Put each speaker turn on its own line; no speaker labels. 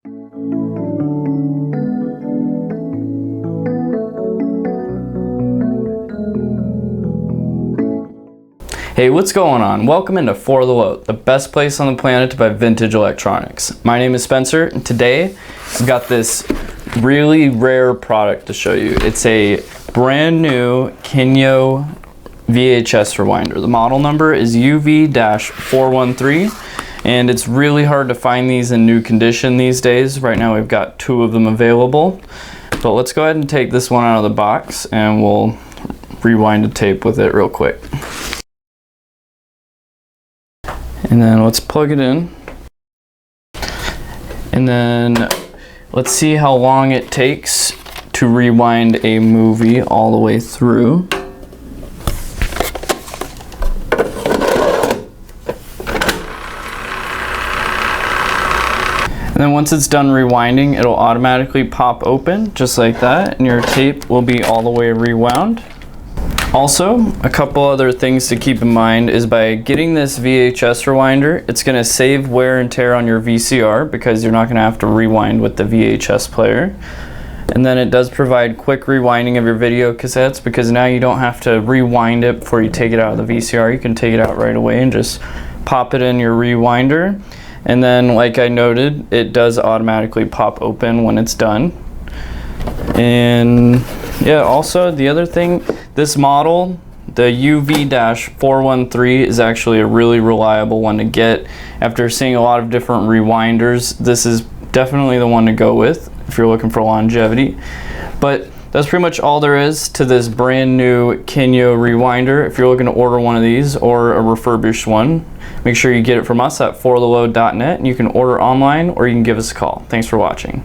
Hey, what's going on? Welcome into For the Low, the best place on the planet to buy vintage electronics. My name is Spencer, and today I've got this really rare product to show you. It's a brand new Kinyo VHS rewinder. The model number is UV-413, and it's really hard to find these in new condition these days. Right now we've got 2 of them available. But let's go ahead and take this one out of the box and we'll rewind a tape with it real quick. And then let's plug it in. And then let's see how long it takes to rewind a movie all the way through. And then once it's done rewinding, it'll automatically pop open just like that, and your tape will be all the way rewound. Also, a couple other things to keep in mind is by getting this VHS rewinder, it's going to save wear and tear on your VCR because you're not going to have to rewind with the VHS player. And then it does provide quick rewinding of your video cassettes because now you don't have to rewind it before you take it out of the VCR. You can take it out right away and just pop it in your rewinder. And then, like I noted, it does automatically pop open when it's done. And yeah, also the other thing, this model, the UV-413, is actually a really reliable one to get. After seeing a lot of different rewinders, this is definitely the one to go with if you're looking for longevity. But that's pretty much all there is to this brand new Kinyo rewinder. If you're looking to order one of these or a refurbished one, make sure you get it from us at forthelow.net, and you can order online or you can give us a call. Thanks for watching.